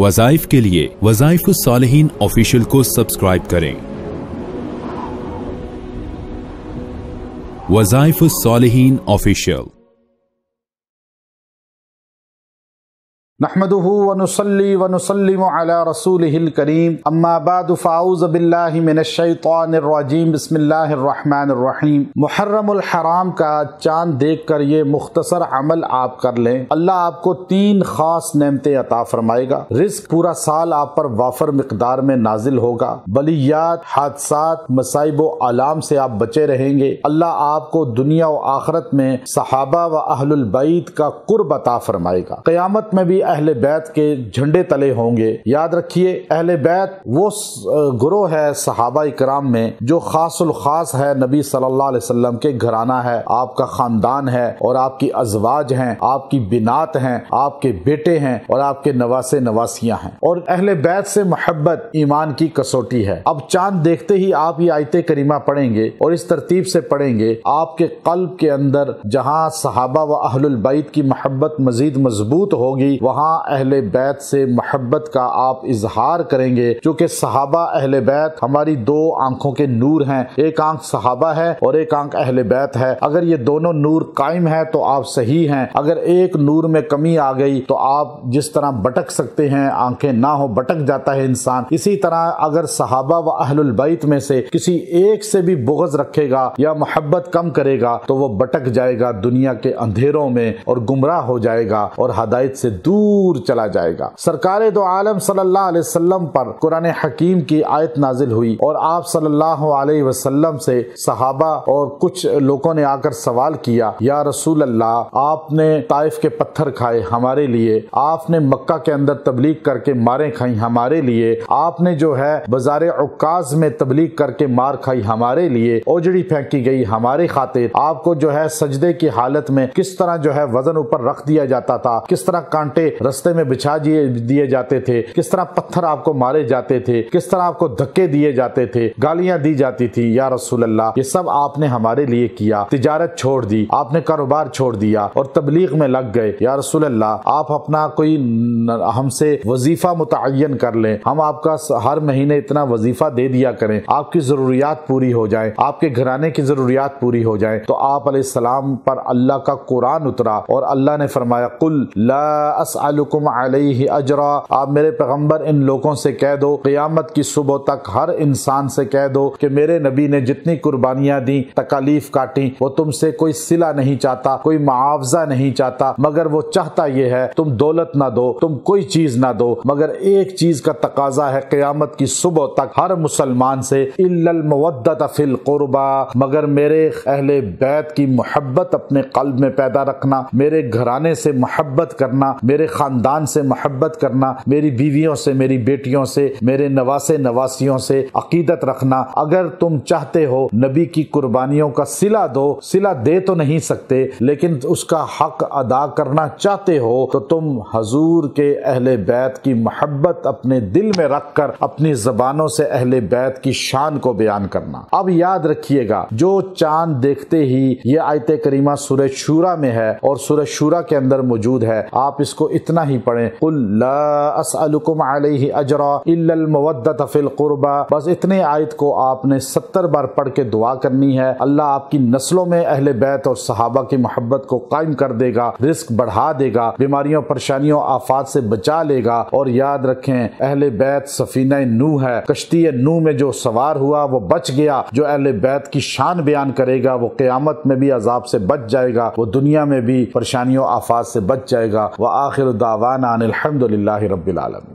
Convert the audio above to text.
وظائف کے لیے وظائف الصالحین آفیشیل کو سبسکرائب کریں۔ وظائف الصالحین آفیشیل۔ نحمده ونصلي ونسلم على رسوله الكريم اما بعد فاعوذ بالله من الشیطان الرجیم بسم اللہ الرحمن الرحیم۔ محرم الحرام کا چاند دیکھ کر یہ مختصر عمل آپ کر لیں، اللہ آپ کو 3 خاص نعمتیں عطا فرمائے گا۔ رزق پورا سال آپ پر وافر مقدار میں نازل ہوگا، بلیات، حادثات، مصائب و آلام سے آپ بچے رہیں گے۔ اللہ آپ کو دنیا و آخرت میں صحابہ و اہل البیت کا قرب عطا فرمائے گا۔ قیامت میں بھی اہل بیت کے جھنڈے تلے ہوں گے۔ یاد رکھیے، اہل بیت وہ گروہ ہے صحابہ کرام میں جو خاص الخاص ہے، نبی صلی اللہ علیہ وسلم کے گھرانہ ہے، آپ کا خاندان ہے، اور آپ کی ازواج ہیں، آپ کی بنات ہیں، آپ کے بیٹے ہیں، اور آپ کے نواسے نواسیاں ہیں۔ اور اہل بیت سے محبت ایمان کی کسوٹی ہے۔ اب چاند دیکھتے ہی آپ یہ آیت کریمہ پڑھیں گے اور اس ترتیب سے پڑھیں گے، آپ کے قلب کے اندر جہاں صحابہ و اہل البیت کی محبت مزید مضبوط ہوگی، وہاں اہل بیت سے محبت کا آپ اظہار کریں گے، کیونکہ صحابہ اہل بیت ہماری 2 آنکھوں کے نور ہیں، ایک آنکھ صحابہ ہے اور ایک آنکھ اہل بیت ہے۔ اگر یہ دونوں نور قائم ہے تو آپ صحیح ہیں، اگر ایک نور میں کمی آ گئی تو آپ جس طرح بٹک سکتے ہیں، آنکھیں نہ ہو بٹک جاتا ہے انسان، اسی طرح اگر صحابہ و اہل البیت میں سے کسی ایک سے بھی بغض رکھے گا یا محبت کم کرے گا تو وہ بٹک جائے گا دنیا کے اندھیروں میں اور گمراہ ہو جائے گا اور ہدایت سے دور چلا جائے گا۔ سرکار دو عالم صلی اللہ علیہ وسلم پر قرآن حکیم کی آیت نازل ہوئی اور آپ صلی اللہ علیہ وسلم سے صحابہ اور کچھ لوگوں نے آ کر سوال کیا، یا رسول اللہ، آپ نے طائف کے پتھر کھائے ہمارے لیے، آپ نے مکہ کے اندر تبلیغ کر کے ماریں کھائیں ہمارے لیے، آپ نے جو ہے بازار عکاظ میں تبلیغ کر کے مار کھائی ہمارے لیے، اوجڑی پھینکی گئی ہمارے خاطر، آپ کو جو ہے سجدے کی حالت میں کس طرح جو ہے وزن اوپر رکھ دیا جاتا تھا، کس طرح کانٹے رستے میں بچھا دیے جاتے تھے، کس طرح پتھر آپ کو مارے جاتے تھے، کس طرح آپ کو دھکے دیے جاتے تھے، گالیاں دی جاتی تھی، یا رسول اللہ یہ سب آپ نے ہمارے لیے کیا، تجارت چھوڑ دی، آپ نے کاروبار چھوڑ دیا اور تبلیغ میں لگ گئے، یا رسول اللہ آپ اپنا کوئی ہم سے وظیفہ متعین کر لیں، ہم آپ کا ہر مہینے اتنا وظیفہ دے دیا کریں، آپ کی ضروریات پوری ہو جائیں، آپ کے گھرانے کی ضروریات پوری ہو جائیں۔ تو آپ علیہ السلام پر اللہ کا قرآن اترا اور اللہ نے فرمایا، قل لا اسألکم علیہ اجرا، آپ میرے پیغمبر ان لوگوں سے کہہ دو، قیامت کی صبح تک ہر انسان سے کہہ دو کہ میرے نبی نے جتنی قربانیاں دیں، تکالیف کاٹیں، وہ تم سے کوئی صلہ نہیں چاہتا، کوئی معاوضہ نہیں چاہتا، مگر وہ چاہتا یہ ہے تم دولت نہ دو، تم کوئی چیز نہ دو، مگر ایک چیز کا تقاضا ہے قیامت کی صبح تک ہر مسلمان سے، الا المودۃ فی القربى، مگر میرے اہل بیت کی محبت اپنے قلب میں پیدا رکھنا، میرے گھرانے سے محبت کرنا، میرے خاندان سے محبت کرنا، میری بیویوں سے، میری بیٹیوں سے، میرے نواسے نواسیوں سے عقیدت رکھنا۔ اگر تم چاہتے ہو نبی کی قربانیوں کا صلہ دو، صلہ دے تو نہیں سکتے لیکن اس کا حق ادا کرنا چاہتے ہو تو تم حضور کے اہل بیت کی محبت اپنے دل میں رکھ کر اپنی زبانوں سے اہل بیت کی شان کو بیان کرنا۔ اب یاد رکھیے گا، جو چاند دیکھتے ہی، یہ آیت کریمہ سورہ شورى میں ہے اور سورہ شورى کے اندر موجود ہے، آپ اس کو اتنا ہی پڑھیں، قل لا اسألکم علیہ اجرا الا المودۃ فی القربى، بس اتنے آیت کو آپ نے 70 بار پڑھ کے دعا کرنی ہے۔ اللہ آپ کی نسلوں میں اہل بیت اور صحابہ کی محبت کو قائم کر دے گا، رزق بڑھا دے گا، بیماریوں پریشانیوں آفات سے بچا لے گا۔ اور یاد رکھیں، اہل بیت سفینہ نوح ہے، کشتی نوح میں جو سوار ہوا وہ بچ گیا، جو اہل بیت کی شان بیان کرے گا وہ قیامت میں بھی عذاب سے بچ جائے گا، وہ دنیا میں بھی پریشانیوں آفات سے بچ جائے گا۔ وآخر دعوانا ان الحمد للہ رب العالمین۔